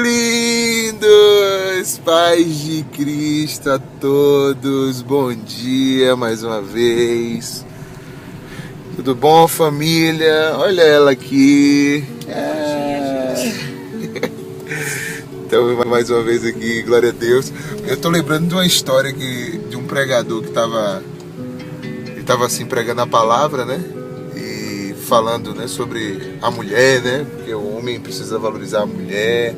Lindos! Paz de Cristo a todos, bom dia mais uma vez. Tudo bom, família? Olha ela aqui. Então, mais uma vez aqui, glória a Deus. Eu tô lembrando de uma história de um pregador que estava assim pregando a palavra, né? E falando, né, sobre a mulher, né? Porque o homem precisa valorizar a mulher.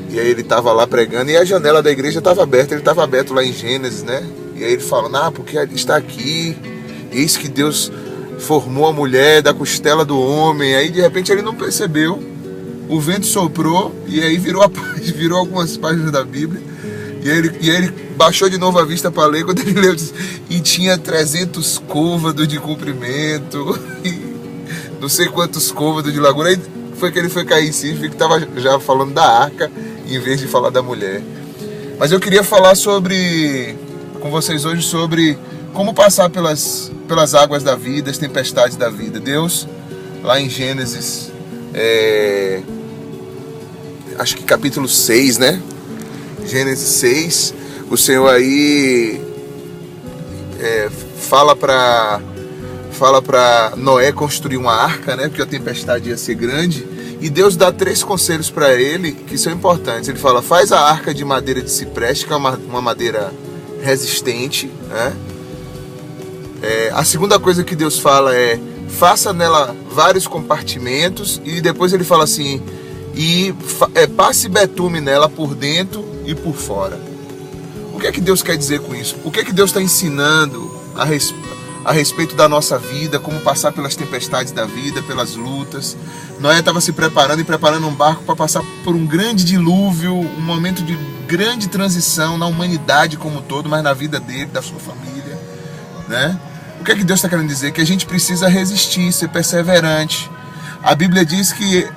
E aí ele estava lá pregando e a janela da igreja estava aberta. Ele estava aberto lá em Gênesis, né? E aí ele fala, porque está aqui. Eis que Deus formou a mulher da costela do homem. Aí de repente ele não percebeu. O vento soprou e aí virou algumas páginas da Bíblia. E aí ele baixou de novo a vista para ler. Quando ele leu, e tinha 300 côvados de comprimento, e não sei quantos côvados de largura. Aí foi que ele foi cair em si, que estava já falando da arca, em vez de falar da mulher. Mas eu queria falar com vocês hoje sobre como passar pelas águas da vida, as tempestades da vida. Deus, lá em Gênesis, acho que capítulo 6, né? Gênesis 6, o Senhor aí fala para Noé construir uma arca, né? Porque a tempestade ia ser grande. E Deus dá 3 conselhos para ele que são importantes. Ele fala, faz a arca de madeira de cipreste, que é uma madeira resistente, né? A segunda coisa que Deus fala faça nela vários compartimentos. E depois ele fala assim, passe betume nela por dentro e por fora. O que é que Deus quer dizer com isso? O que é que Deus está ensinando a respeito da nossa vida, como passar pelas tempestades da vida, pelas lutas? Noé estava se preparando um barco para passar por um grande dilúvio, um momento de grande transição na humanidade como um todo, mas na vida dele, da sua família, né? O que é que Deus está querendo dizer? Que a gente precisa resistir, ser perseverante. A Bíblia diz que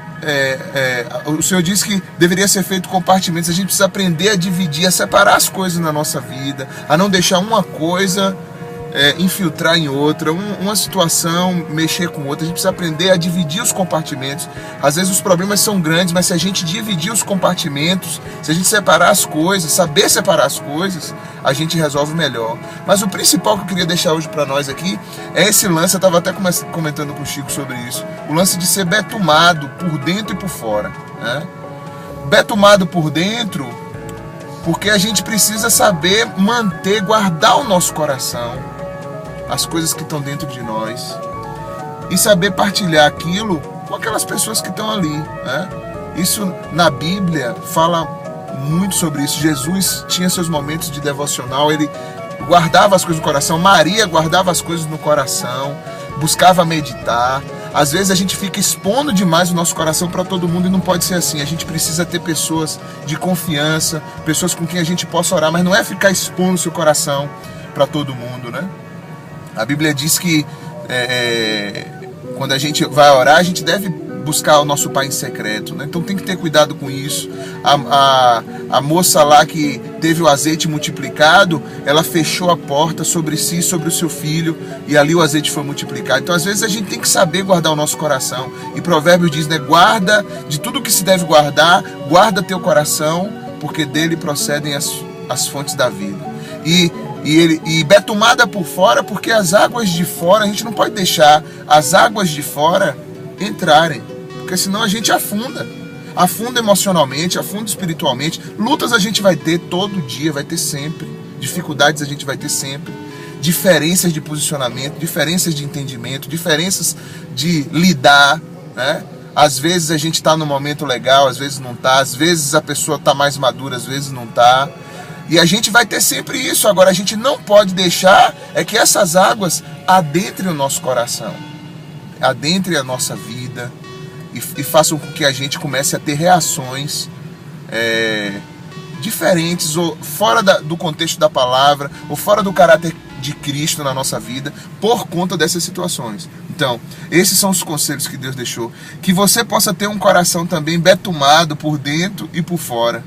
o Senhor disse que deveria ser feito compartimentos. A gente precisa aprender a dividir, a separar as coisas na nossa vida, a não deixar uma coisa infiltrar em outra, uma situação mexer com outra. A gente precisa aprender a dividir os compartimentos. Às vezes os problemas são grandes, mas se a gente dividir os compartimentos, se a gente separar as coisas, saber separar as coisas, a gente resolve melhor. Mas o principal que eu queria deixar hoje para nós aqui é esse lance. Eu estava até comentando com o Chico sobre isso, o lance de ser betumado por dentro e por fora, né? Betumado por dentro porque a gente precisa saber guardar o nosso coração, as coisas que estão dentro de nós, e saber partilhar aquilo com aquelas pessoas que estão ali, né? Isso na Bíblia fala muito sobre isso. Jesus tinha seus momentos de devocional, ele guardava as coisas no coração. Maria guardava as coisas no coração, buscava meditar. Às vezes a gente fica expondo demais o nosso coração para todo mundo e não pode ser assim. A gente precisa ter pessoas de confiança, pessoas com quem a gente possa orar, mas não é ficar expondo o seu coração para todo mundo, né? A Bíblia diz que quando a gente vai orar, a gente deve buscar o nosso Pai em secreto, né? Então tem que ter cuidado com isso. A moça lá que teve o azeite multiplicado, ela fechou a porta sobre si e sobre o seu filho, e ali o azeite foi multiplicado. Então às vezes a gente tem que saber guardar o nosso coração. E Provérbios diz, né? Guarda de tudo que se deve guardar, guarda teu coração, porque dele procedem as fontes da vida. E betumada por fora, porque as águas de fora, a gente não pode deixar as águas de fora entrarem, porque senão a gente afunda emocionalmente, afunda espiritualmente. Lutas a gente vai ter todo dia, vai ter sempre. Dificuldades a gente vai ter sempre. Diferenças de posicionamento, diferenças de entendimento, diferenças de lidar, né? Às vezes a gente está no momento legal, às vezes não está. Às vezes a pessoa está mais madura, às vezes não está. E a gente vai ter sempre isso. Agora a gente não pode deixar que essas águas adentrem o nosso coração, adentrem a nossa vida e façam com que a gente comece a ter reações diferentes, ou fora do contexto da palavra, ou fora do caráter de Cristo na nossa vida, por conta dessas situações. Então, esses são os conselhos que Deus deixou. Que você possa ter um coração também betumado por dentro e por fora.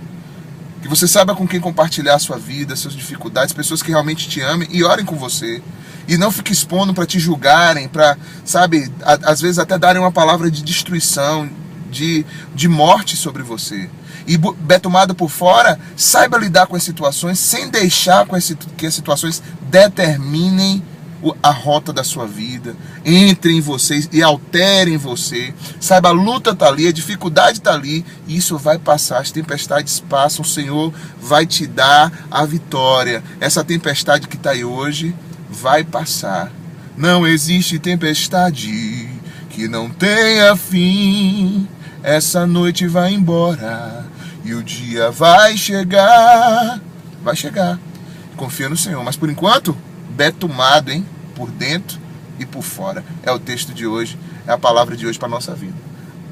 Que você saiba com quem compartilhar a sua vida, suas dificuldades, pessoas que realmente te amem e orem com você. E não fique expondo para te julgarem, para, sabe, às vezes até darem uma palavra de destruição, de morte sobre você. E betumado por fora, saiba lidar com as situações sem deixar que as situações determinem a rota da sua vida, entrem em vocês e alterem você. Saiba, a luta está ali, a dificuldade está ali, e isso vai passar, as tempestades passam, o Senhor vai te dar a vitória. Essa tempestade que está aí hoje vai passar. Não existe tempestade que não tenha fim. Essa noite vai embora e o dia vai chegar. Vai chegar. Confia no Senhor, mas por enquanto, betumado, hein? Por dentro e por fora. É o texto de hoje, é a palavra de hoje para a nossa vida.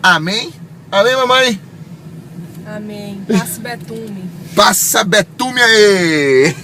Amém? Amém, mamãe? Amém. Passa betume. Passa betume aí!